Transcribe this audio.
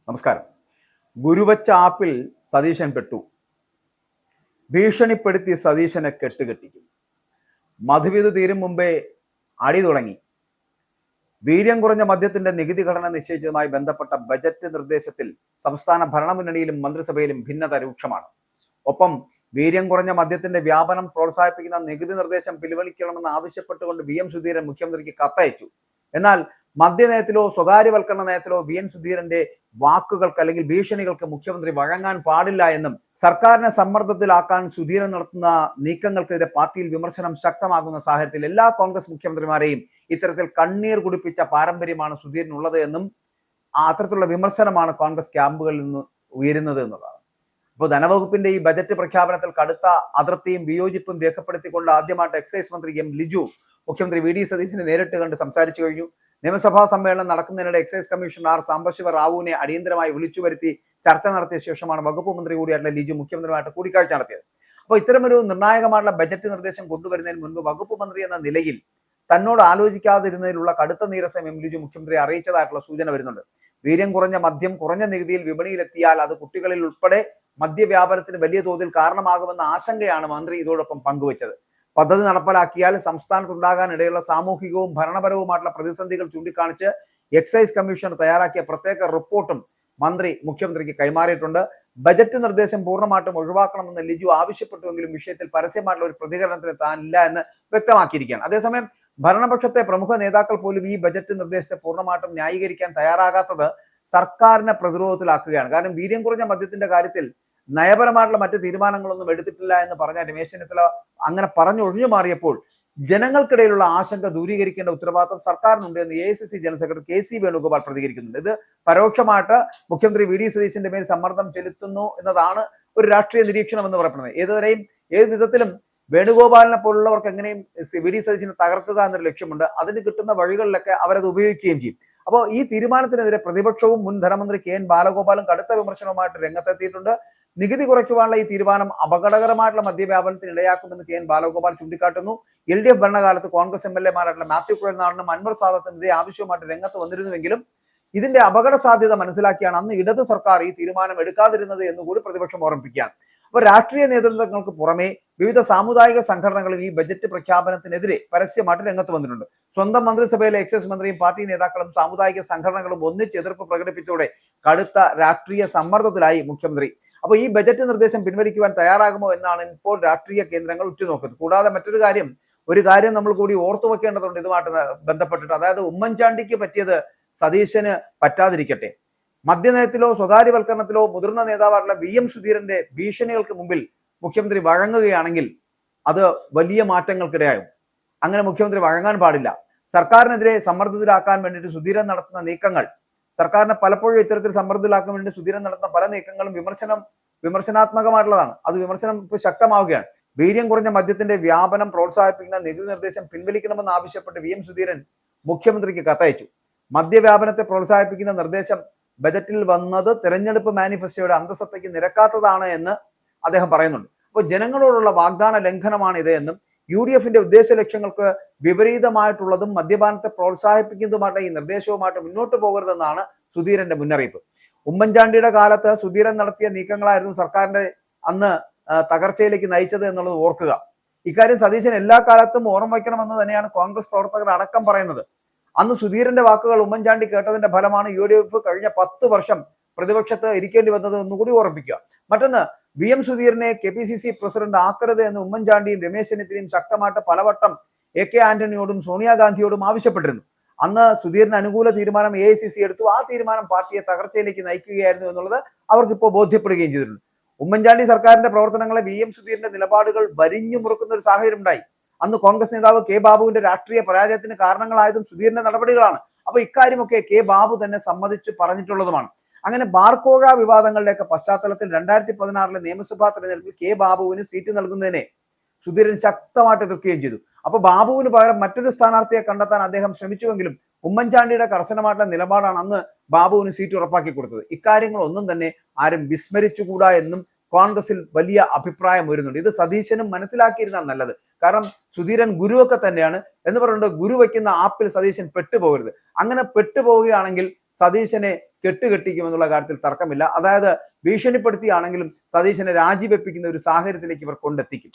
നമസ്കാരം. ഗുരുവച്ച ആപ്പിൽ സതീശൻ പെട്ടു. ഭീഷണിപ്പെടുത്തി സതീശനെ കെട്ടുകെട്ടിക്കും. മധുവിധു തീരും മുമ്പേ അടി തുടങ്ങി. വീര്യം കുറഞ്ഞ മദ്യത്തിന്റെ നികുതി ഘടന നിശ്ചയിച്ചതുമായി ബന്ധപ്പെട്ട ബജറ്റ് നിർദ്ദേശത്തിൽ സംസ്ഥാന ഭരണമുന്നണിയിലും മന്ത്രിസഭയിലും ഭിന്നത രൂക്ഷമാണ്. ഒപ്പം വീര്യം കുറഞ്ഞ മദ്യത്തിന്റെ വ്യാപനം പ്രോത്സാഹിപ്പിക്കുന്ന നികുതി നിർദ്ദേശം പിൻവലിക്കണമെന്ന് ആവശ്യപ്പെട്ടുകൊണ്ട് വി എം സുധീരൻ മുഖ്യമന്ത്രിക്ക് കത്തയച്ചു. എന്നാൽ മദ്യനയത്തിലോ സ്വകാര്യവൽക്കരണ നയത്തിലോ വി എൻ സുധീരന്റെ വാക്കുകൾക്ക് അല്ലെങ്കിൽ ഭീഷണികൾക്ക് മുഖ്യമന്ത്രി വഴങ്ങാൻ പാടില്ല എന്നും സർക്കാരിനെ സമ്മർദ്ദത്തിലാക്കാൻ സുധീരൻ നടത്തുന്ന നീക്കങ്ങൾക്കെതിരെ പാർട്ടിയിൽ വിമർശനം ശക്തമാകുന്ന സാഹചര്യത്തിൽ എല്ലാ കോൺഗ്രസ് മുഖ്യമന്ത്രിമാരെയും ഇത്തരത്തിൽ കണ്ണീർ കുടിപ്പിച്ച പാരമ്പര്യമാണ് സുധീരനുള്ളത് എന്നും അത്തരത്തിലുള്ള വിമർശനമാണ് കോൺഗ്രസ് ക്യാമ്പുകളിൽ നിന്ന് ഉയരുന്നത് എന്നതാണ്. ഇപ്പോൾ ധനവകുപ്പിന്റെ ഈ ബജറ്റ് പ്രഖ്യാപനത്തിൽ കടുത്ത അതൃപ്തിയും വിയോജിപ്പും രേഖപ്പെടുത്തിക്കൊണ്ട് ആദ്യമായിട്ട് എക്സൈസ് മന്ത്രി എം ലിജു മുഖ്യമന്ത്രി വി ഡി സതീശനെ നേരിട്ട് കണ്ട് സംസാരിച്ചു കഴിഞ്ഞു. നിയമസഭാ സമ്മേളനം നടക്കുന്നതിനിടെ എക്സൈസ് കമ്മീഷണർ ആർ സാംബശിവ റാവുവിനെ അടിയന്തരമായി വിളിച്ചു വരുത്തി ചർച്ച നടത്തിയ ശേഷമാണ് വകുപ്പ് മന്ത്രി കൂടിയായിട്ടുള്ള ലിജു മുഖ്യമന്ത്രിയുമായിട്ട് കൂടിക്കാഴ്ച നടത്തിയത്. അപ്പോൾ ഇത്തരമൊരു നിർണായകമായിട്ടുള്ള ബജറ്റ് നിർദ്ദേശം കൊണ്ടുവരുന്നതിന് മുൻപ് വകുപ്പ് മന്ത്രി എന്ന നിലയിൽ തന്നോട് ആലോചിക്കാതിരുന്നതിലുള്ള കടുത്ത നീരസം എം ലിജു മുഖ്യമന്ത്രി അറിയിച്ചതായിട്ടുള്ള സൂചന വരുന്നുണ്ട്. വീര്യം കുറഞ്ഞ മദ്യം കുറഞ്ഞ നികുതിയിൽ വിപണിയിലെത്തിയാൽ അത് കുട്ടികളിൽ ഉൾപ്പെടെ മദ്യവ്യാപനത്തിന് വലിയ തോതിൽ കാരണമാകുമെന്ന ആശങ്കയാണ് മന്ത്രി ഇതോടൊപ്പം പങ്കുവച്ചത്. പദ്ധതി നടപ്പിലാക്കിയാൽ സംസ്ഥാനത്തുണ്ടാകാനിടയുള്ള സാമൂഹികവും ഭരണപരവുമായിട്ടുള്ള പ്രതിസന്ധികൾ ചൂണ്ടിക്കാണിച്ച് എക്സൈസ് കമ്മീഷണർ തയ്യാറാക്കിയ പ്രത്യേക റിപ്പോർട്ടും മന്ത്രി മുഖ്യമന്ത്രിക്ക് കൈമാറിയിട്ടുണ്ട്. ബജറ്റ് നിർദ്ദേശം പൂർണ്ണമായിട്ടും ഒഴിവാക്കണമെന്ന് ലിജു ആവശ്യപ്പെട്ടുവെങ്കിലും വിഷയത്തിൽ പരസ്യമായിട്ടുള്ള ഒരു പ്രതികരണത്തിന് താനില്ല എന്ന് വ്യക്തമാക്കിയിരിക്കുകയാണ്. അതേസമയം ഭരണപക്ഷത്തെ പ്രമുഖ നേതാക്കൾ പോലും ഈ ബജറ്റ് നിർദ്ദേശത്തെ പൂർണ്ണമായിട്ടും ന്യായീകരിക്കാൻ തയ്യാറാകാത്തത് സർക്കാരിനെ പ്രതിരോധത്തിലാക്കുകയാണ്. കാരണം വീര്യം കുറഞ്ഞ മദ്യത്തിന്റെ കാര്യത്തിൽ നയപരമായിട്ടുള്ള മറ്റ് തീരുമാനങ്ങളൊന്നും എടുത്തിട്ടില്ല എന്ന് പറഞ്ഞ രമേശ് ചെന്നിത്തല അങ്ങനെ പറഞ്ഞു ഒഴിഞ്ഞു മാറിയപ്പോൾ ജനങ്ങൾക്കിടയിലുള്ള ആശങ്ക ദൂരീകരിക്കേണ്ട ഉത്തരവാദിത്വം സർക്കാരിനുണ്ട് എന്ന് AICC general secretary KC Venugopal പ്രതികരിക്കുന്നുണ്ട്. ഇത് പരോക്ഷമായിട്ട് മുഖ്യമന്ത്രി വി ഡി സതീശന്റെ മേൽ സമ്മർദ്ദം ചെലുത്തുന്നു എന്നതാണ് ഒരു രാഷ്ട്രീയ നിരീക്ഷണം എന്ന് പറയപ്പെടുന്നത്. ഏത് വിധത്തിലും വേണുഗോപാലിനെ പോലുള്ളവർക്ക് എങ്ങനെയും വി ഡി സതീശനെ തകർക്കുക എന്നൊരു ലക്ഷ്യമുണ്ട്. അതിന് കിട്ടുന്ന വഴികളിലൊക്കെ അവരത് ഉപയോഗിക്കുകയും ചെയ്യും. അപ്പോൾ ഈ തീരുമാനത്തിനെതിരെ പ്രതിപക്ഷവും മുൻ ധനമന്ത്രി KN ബാലഗോപാലും കടുത്ത വിമർശനവുമായിട്ട് രംഗത്തെത്തിയിട്ടുണ്ട്. നികുതി കുറയ്ക്കുവാനുള്ള ഈ തീരുമാനം അപകടകരമായിട്ടുള്ള മദ്യവ്യാപനത്തിന് ഇടയാക്കുമെന്ന് KN ബാലഗോപാൽ ചൂണ്ടിക്കാട്ടുന്നു. LDF ഭരണകാലത്ത് കോൺഗ്രസ് MLA-മാരായിട്ടുള്ള മാത്യു കുഴൽനാടനും അൻവർ സാദത്തും ഇതേ ആവശ്യവുമായിട്ട് രംഗത്ത് വന്നിരുന്നുവെങ്കിലും ഇതിന്റെ അപകട സാധ്യത മനസ്സിലാക്കിയാണ് അന്ന് ഇടത് സർക്കാർ ഈ തീരുമാനം എടുക്കാതിരുന്നത് എന്നുകൂടി പ്രതിപക്ഷം ഓർമ്മിപ്പിക്കുകയാണ്. അപ്പോൾ രാഷ്ട്രീയ നേതൃത്വങ്ങൾക്ക് പുറമെ വിവിധ സാമുദായിക സംഘടനകളും ഈ ബജറ്റ് പ്രഖ്യാപനത്തിനെതിരെ പരസ്യമായിട്ട് രംഗത്ത് വന്നിട്ടുണ്ട്. സ്വന്തം മന്ത്രിസഭയിലെ എക്സൈസ് മന്ത്രിയും പാർട്ടി നേതാക്കളും സാമുദായിക സംഘടനകളും ഒന്നിച്ച് എതിർപ്പ് പ്രകടിപ്പിച്ചതോടെ കടുത്ത രാഷ്ട്രീയ സമ്മർദ്ദത്തിലായി മുഖ്യമന്ത്രി. അപ്പോൾ ഈ ബജറ്റ് നിർദ്ദേശം പിൻവലിക്കുവാൻ തയ്യാറാകുമോ എന്നാണ് ഇപ്പോൾ രാഷ്ട്രീയ കേന്ദ്രങ്ങൾ ഉറ്റുനോക്കുന്നത്. കൂടാതെ മറ്റൊരു കാര്യം നമ്മൾ കൂടി ഓർത്തു വെക്കേണ്ടതുണ്ട് ഇതുമായിട്ട് ബന്ധപ്പെട്ടിട്ട്. അതായത് ഉമ്മൻചാണ്ടിക്ക് പറ്റിയത് സതീശന് പറ്റാതിരിക്കട്ടെ. മദ്യനയത്തിലോ സ്വകാര്യവൽക്കരണത്തിലോ മുതിർന്ന നേതാവായിട്ടുള്ള വി എം സുധീരന്റെ ഭീഷണികൾക്ക് മുമ്പിൽ മുഖ്യമന്ത്രി വഴങ്ങുകയാണെങ്കിൽ അത് വലിയ മാറ്റങ്ങൾക്കിടയാകും. അങ്ങനെ മുഖ്യമന്ത്രി വഴങ്ങാൻ പാടില്ല. സർക്കാരിനെതിരെ സമ്മർദ്ദത്തിലാക്കാൻ വേണ്ടിയിട്ട് സുധീരൻ നടത്തുന്ന നീക്കങ്ങൾ, സർക്കാരിനെ പലപ്പോഴും ഇത്തരത്തിൽ സമ്മർദ്ദത്തിലാക്കാൻ വേണ്ടി സുധീരൻ നടത്തുന്ന പല നീക്കങ്ങളും വിമർശനാത്മകമായിട്ടുള്ളതാണ്. അത് വിമർശനം ഇപ്പോൾ ശക്തമാവുകയാണ്. വീര്യം കുറഞ്ഞ മദ്യത്തിന്റെ വ്യാപനം പ്രോത്സാഹിപ്പിക്കുന്ന നികുതി നിർദ്ദേശം പിൻവലിക്കണമെന്ന് ആവശ്യപ്പെട്ട് വി എം സുധീരൻ മുഖ്യമന്ത്രിക്ക് കത്തയച്ചു. മദ്യവ്യാപനത്തെ പ്രോത്സാഹിപ്പിക്കുന്ന നിർദ്ദേശം ബജറ്റിൽ വന്നത് തെരഞ്ഞെടുപ്പ് മാനിഫെസ്റ്റോയുടെ അന്തസത്തയ്ക്ക് നിരക്കാത്തതാണ് എന്ന് അദ്ദേഹം പറയുന്നുണ്ട്. അപ്പോൾ ജനങ്ങളോടുള്ള വാഗ്ദാന ലംഘനമാണ് ഇത് എന്നും UDFന്റെ ഉദ്ദേശ ലക്ഷ്യങ്ങൾക്ക് വിപരീതമായിട്ടുള്ളതും മദ്യപാനത്തെ പ്രോത്സാഹിപ്പിക്കുന്നതുമായിട്ട് ഈ നിർദ്ദേശവുമായിട്ട് മുന്നോട്ട് പോകരുതെന്നാണ് സുധീരന്റെ മുന്നറിയിപ്പ്. ഉമ്മൻചാണ്ടിയുടെ കാലത്ത് സുധീരൻ നടത്തിയ നീക്കങ്ങളായിരുന്നു സർക്കാരിന്റെ അന്ന് തകർച്ചയിലേക്ക് നയിച്ചത് എന്നുള്ളത് ഓർക്കുക. ഇക്കാര്യം സതീശൻ എല്ലാ കാലത്തും ഓർമ്മ വയ്ക്കണമെന്ന് തന്നെയാണ് കോൺഗ്രസ് പ്രവർത്തകർ അടക്കം പറയുന്നത്. അന്ന് സുധീരന്റെ വാക്കുകൾ ഉമ്മൻചാണ്ടി കേട്ടതിന്റെ ഫലമാണ് UDF കഴിഞ്ഞ 10 വർഷം പ്രതിപക്ഷത്ത് ഇരിക്കേണ്ടി വന്നത് എന്നുകൂടി ഓർമ്മിക്കുക. മറ്റൊന്ന്, വി എം സുധീരനെ KPCC പ്രസിഡന്റ് ആക്കരുത് എന്ന് ഉമ്മൻചാണ്ടിയും രമേശ് ചെന്നിത്തലയും ശക്തമായിട്ട് പലവട്ടം AK ആന്റണിയോടും സോണിയാഗാന്ധിയോടും ആവശ്യപ്പെട്ടിരുന്നു. അന്ന് സുധീരന് അനുകൂല തീരുമാനം AICC എടുത്തു. ആ തീരുമാനം പാർട്ടിയെ തകർച്ചയിലേക്ക് നയിക്കുകയായിരുന്നു എന്നുള്ളത് അവർക്കിപ്പോൾ ബോധ്യപ്പെടുകയും ചെയ്തിട്ടുണ്ട്. ഉമ്മൻചാണ്ടി സർക്കാരിന്റെ പ്രവർത്തനങ്ങളെ വി എം സുധീരന്റെ നിലപാടുകൾ വരിഞ്ഞു മുറുക്കുന്ന ഒരു സാഹചര്യം ഉണ്ടായി. അന്ന് കോൺഗ്രസ് നേതാവ് K ബാബുവിന്റെ രാഷ്ട്രീയ പരാജയത്തിന് കാരണങ്ങളായതും സുധീരന്റെ നടപടികളാണ്. അപ്പൊ ഇക്കാര്യമൊക്കെ K ബാബു തന്നെ സമ്മതിച്ചു പറഞ്ഞിട്ടുള്ളതുമാണ്. അങ്ങനെ ബാർക്കോഴ വിവാദങ്ങളുടെയൊക്കെ പശ്ചാത്തലത്തിൽ 2016 നിയമസഭാ തെരഞ്ഞെടുപ്പിൽ K ബാബുവിന് സീറ്റ് നൽകുന്നതിനെ സുധീരൻ ശക്തമായിട്ട് എതിർക്കുകയും ചെയ്തു. അപ്പൊ ബാബുവിന് പകരം മറ്റൊരു സ്ഥാനാർത്ഥിയെ കണ്ടെത്താൻ അദ്ദേഹം ശ്രമിച്ചുവെങ്കിലും ഉമ്മൻചാണ്ടിയുടെ കർശനമായിട്ടുള്ള നിലപാടാണ് അന്ന് ബാബുവിന് സീറ്റ് ഉറപ്പാക്കി കൊടുത്തത്. ഇക്കാര്യങ്ങളൊന്നും തന്നെ ആരും വിസ്മരിച്ചുകൂടാ എന്നും കോൺഗ്രസിൽ വലിയ അഭിപ്രായം വരുന്നുണ്ട്. ഇത് സതീശനും മനസ്സിലാക്കിയിരുന്നാൽ നല്ലത്. കാരണം സുധീരൻ ഗുരുവൊക്കെ തന്നെയാണ് എന്ന് പറഞ്ഞിട്ട് ഗുരു വയ്ക്കുന്ന ആപ്പിൽ സതീശൻ പെട്ടുപോകരുത്. അങ്ങനെ പെട്ടുപോവുകയാണെങ്കിൽ സതീശനെ കെട്ടുകെട്ടിക്കുമെന്നുള്ള കാര്യത്തിൽ തർക്കമില്ല. അതായത് ഭീഷണിപ്പെടുത്തിയാണെങ്കിലും സതീശനെ രാജിവെപ്പിക്കുന്ന ഒരു സാഹചര്യത്തിലേക്ക് ഇവർ കൊണ്ടെത്തിക്കും.